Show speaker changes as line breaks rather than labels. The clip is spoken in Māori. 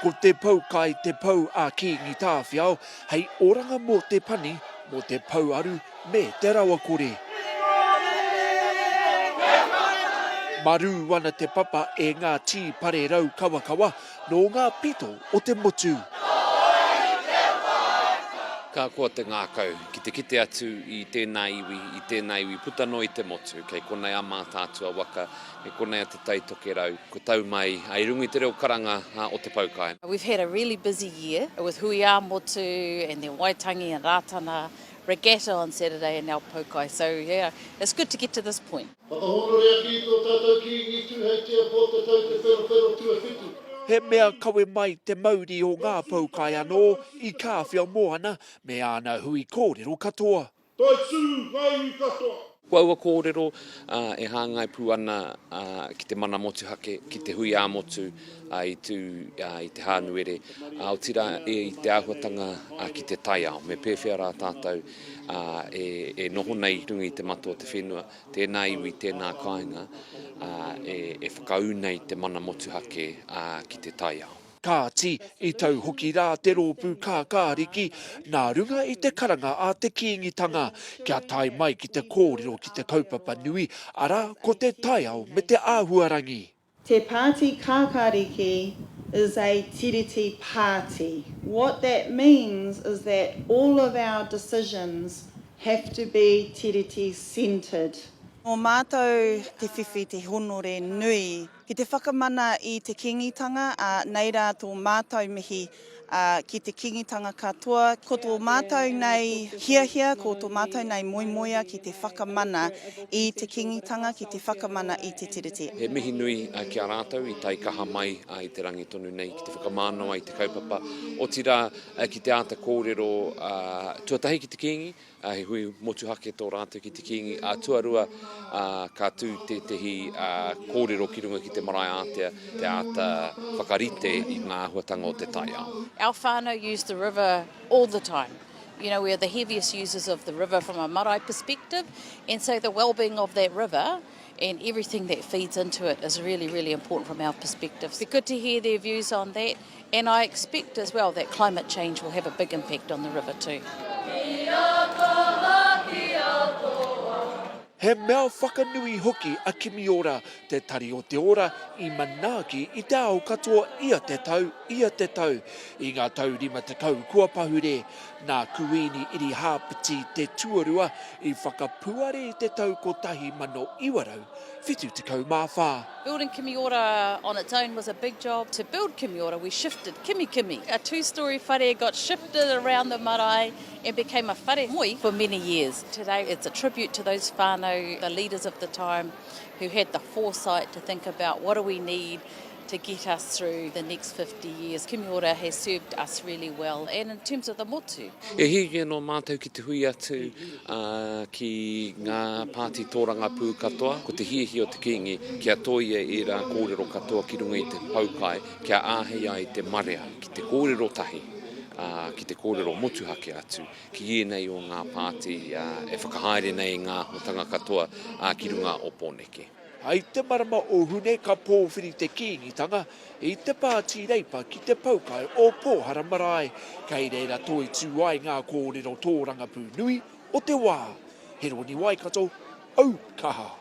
Ko te poukai te pou a ki ngi tāwhiao, hei oranga mō te pani, mō te pou aru, me te rawa kore. Maru wana te papa e ngā tī pare rau kawa no ngā pito o te motu.
Ka kua te ngākau, ki te kite atu i tēnei iwi, puta no i te motu, kei konei a mātātua waka, kei konei a te taitoke rau, ko tau mai, ai rungi te reo karanga o te poukai.
We've had a really busy year with huia motu and the waitangi and rātana regatta on Saturday and our poukai. So yeah, it's good to get to this point.
He mea kawe mai te mauri o ngā poukai anō i kā whia moana me ana hui kōrero katoa.
Kua ua kōrero e hāngai pū ana ki te mana motu hake, ki te hui a motu i te hānuere. O tira e i te āhuatanga ki te taiao, me pēwhia rā tātou e noho nei rungi te matua te whenua, tēnei iwi, tēnā kāinga, e whakau nei te mana motu hake ki te taiao.
Ka ti i tau hoki rā te rōpū kā Ariki, nā runga i te karanga a te kiingitanga, kia tai mai ki te kōrero ki te kaupapa nui, ara ko te taiao me te āhuarangi.
Te pāti kākāriki is a tiriti pāti. What that means is that all of our decisions have to be tiriti-centred.
O mātou te whiwhi te honore nui, ki te whakamana i te kingitanga, nei rā tō mātou mihi ki te kingitanga katoa, ko tō mātou nei hiahia, ko tō mātou nei moimoia ki te whakamana i te kingitanga, ki te whakamana i te tiriti.
He mihi nui ki a rātou i tai kaha mai i te rangi tonu nei, ki te whakamānoa i te kaupapa. O tira ki te āta kōrero tuatahi ki te kingi, he hui motu hake tō rātou ki te kingi, tuarua ka tū tētahi kōrero ki runga ki te marae ātea, te āta whakarite i ngā huatanga o te taiao.
Our whānau use the river all the time. You know, we're the heaviest users of the river from a marae perspective, and so the well-being of that river and everything that feeds into it is really, really important from our perspective. It's good to hear their views on that, and I expect as well that climate change will have a big impact on the river too.
He mea whakanui hoki a Kimiora, te tari o te ora i manaaki i te ao katoa ia te tau. I ngā tau 50 kua pahure, nā kuini iri hāpiti te tuarua i whakapuare i te tau ko tahi mano iwarau, 70 mawhā.
Building Kimiora on its own was a big job. To build Kimiora, we shifted Kimi. A two-storey whare got shifted around the marae and became a whare moi for many years. Today, it's a tribute to those whānau, the leaders of the time, who had the foresight to think about what do we need to get us through the next 50 years. Kimiora has served us really well, and in terms of the motu.
E hihi no mātou ki te hui atu ki ngā pāti tōranga pū katoa, ko te hihi o te kingi, kia toia i rā kōrero katoa ki runga i te poukai, kia āhea i te marea, ki te kōrero tahi, ki te kōrero motu hake atu, ki nei o ngā pāti e whakahaere nei ngā hotanga katoa ki runga o Pōneke.
Ai te marama o hune ka pōwhiri te kīngitanga, i te pāti reipa ki te poukai o Pōhara Marae, kei reira toi tū ai ngā kōrero tōranga pū nui o te wā. Herewini Waikato, Aukaha.